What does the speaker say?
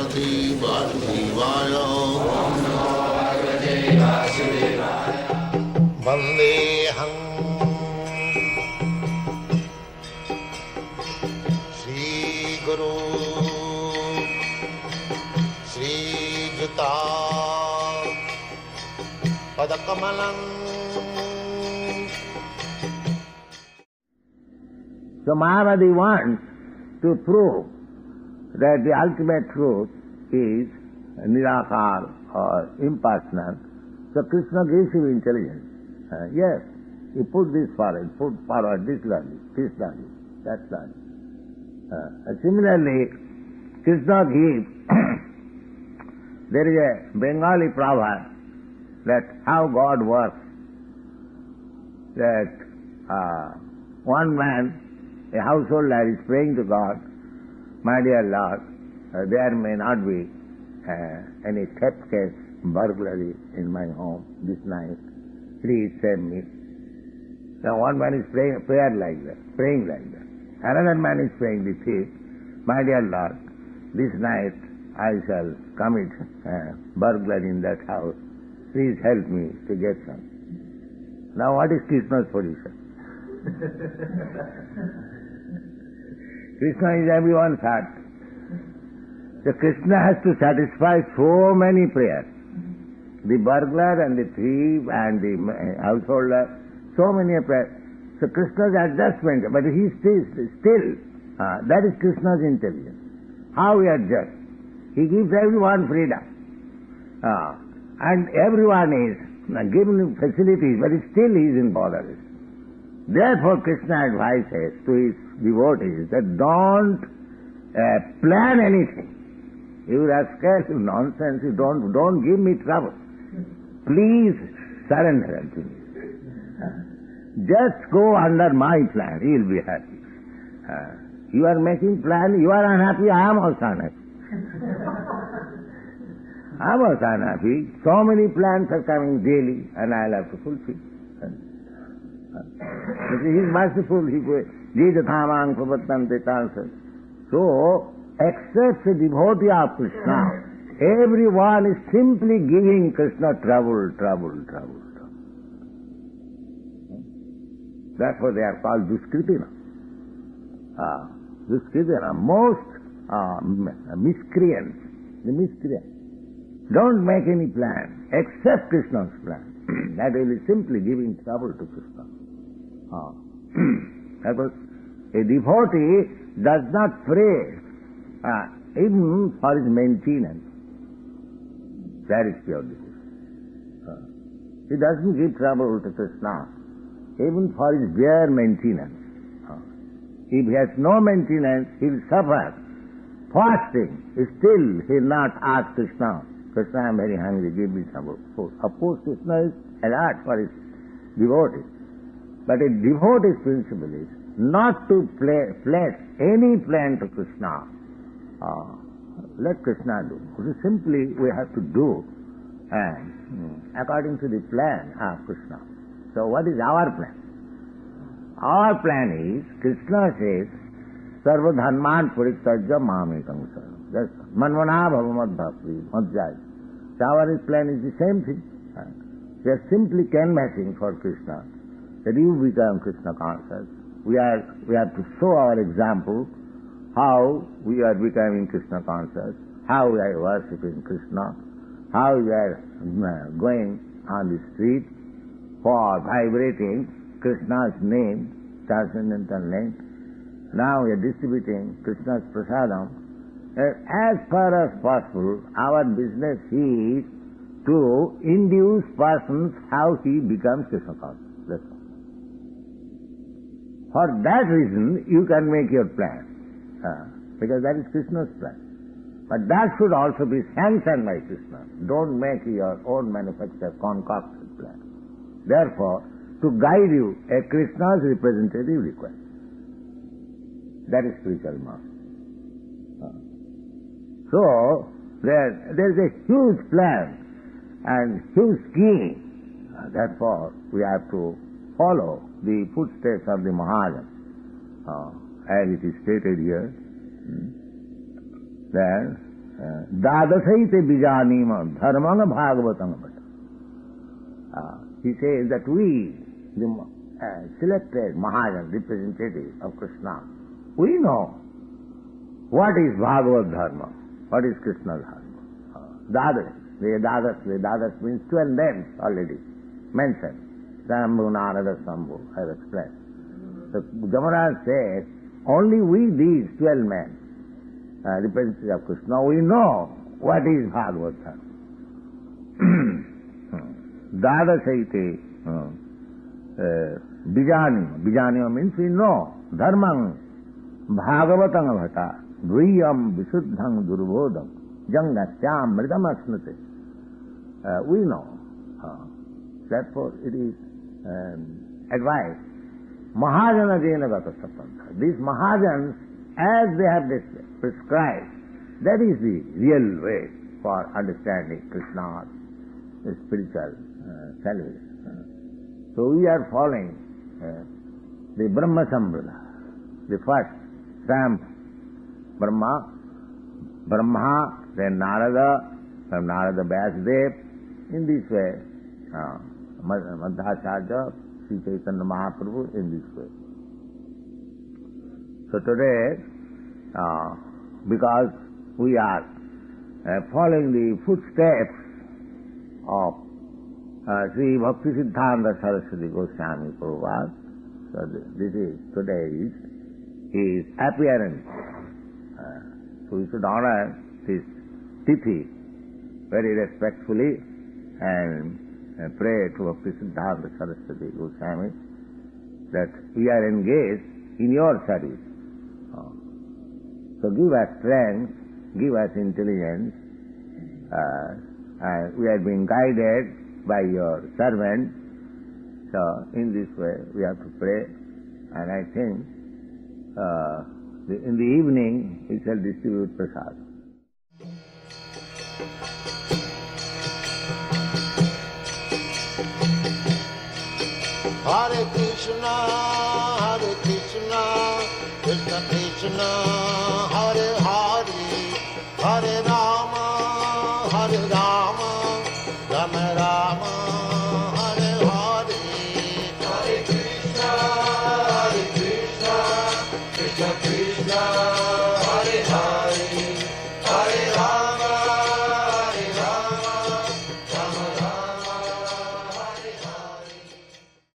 Parvati Vasudevaya. Vandeham Shri Guru Shri Juta Padakamalam. So Mayavadi wants to prove that the ultimate truth is Nirakar or impersonal. So Krishna gives you intelligence. Yes, he put this forward, this logic, that logic. Similarly, Krishna gives, there is a Bengali proverb that how God works, that one man, a householder, is praying to God, my dear Lord, there may not be any theft case, burglary in my home this night. Please save me. Now one man is praying like that. Another man is praying the thief, my dear Lord, this night I shall commit burglary in that house. Please help me to get some. Now what is Krishna's position? Krishna is everyone's heart. So Krishna has to satisfy so many prayers. The burglar and the thief and the householder, so many prayers. So Krishna's adjustment, but he still, that is Krishna's intelligence. How he adjusts. He gives everyone freedom. And everyone is given facilities, but still he is in bother. Therefore Krishna advises to his devotees that don't plan anything. You rascals, you nonsense, you don't give me trouble. Please surrender to me. Just go under my plan, you will be happy. You are making plan, you are unhappy, I am also unhappy. I am also unhappy. So many plans are coming daily and I will have to fulfill. He is merciful, he goes, Jidhathamang Prabhattante Tansa. So, except the devotee of Krishna, everyone is simply giving Krishna trouble. Therefore they are called Duskritina. Duskritina, most miscreants, the miscreants. Don't make any plan, except Krishna's plan. That will be simply giving trouble to Krishna. Because a devotee does not pray even for his maintenance. That is pure devotion. He doesn't give trouble to Krishna even for his bare maintenance. If he has no maintenance, he will suffer. Fasting, still he will not ask Krishna, Krishna, I am very hungry, give me some food. Of course, Krishna is alert for his devotees. But a devotee's principle is not to place any plan to Krishna. Let Krishna do. Simply we have to do according to the plan of Krishna. So what is our plan? Our plan is, Krishna says, Sarva dharman puritajya mamekam saranam. That's manvana bhavamad bhakti, madhyaya. So our plan is the same thing. We are simply canvassing for Krishna, that you become Krishna conscious. We have to show our example, how we are becoming Krishna conscious, how we are worshipping Krishna, how we are going on the street for vibrating Krishna's name, transcendental name. Now we are distributing Krishna's prasadam. As far as possible, our business is to induce persons how he becomes Krishna conscious. That's all. For that reason, you can make your plan, because that is Krishna's plan. But that should also be sanctioned by Krishna. Don't make your own manufactured, concocted plan. Therefore, to guide you, a Krishna's representative required. That is spiritual master. So, there is a huge plan and huge scheme. Therefore, we have to follow the footsteps of the Mahajan, as it is stated here. That Dadasaite bijanima dharmanga bhagavatanga bhata. He says that we, the selected Mahajan, representative of Krishna, we know what is Bhagavad Dharma, what is Krishna Dharma. Dadas, Vedadas means 12 names already mentioned. Sambhu, Narada, Sambhu, I have explained. So Jamaraj says, only we these 12 men, representatives of Krishna, we know what is Bhagavad Dharma. Dadasaite Bijanima means we know. Dharmang Bhagavatang Bhata Dviyam Visuddhang Durbodham Jangasyam Mridam Asnate. We know. Therefore it is advice. Mahajana Jena Gata Sapanta. These Mahajans, as they have prescribed, that is the real way for understanding Krishna's spiritual salvation. So we are following the Brahma Sambrada, the first stamp, Brahma, then Narada, from Narada Vyasdev. In this way, Madhacharya, Sri Chaitanya Mahaprabhu, in this way. So today, because we are following the footsteps of Sri Bhakti Siddhanta Saraswati Goswami Prabhupada, so this is today's his appearance. So we should honor this tithi very respectfully and pray to Bhakti Siddhanta Saraswati Goswami that we are engaged in your service. So give us strength, give us intelligence, and we are being guided by your servant. So in this way we have to pray, and I think in the evening we shall distribute prasad. Hare Krishna, Krishna Krishna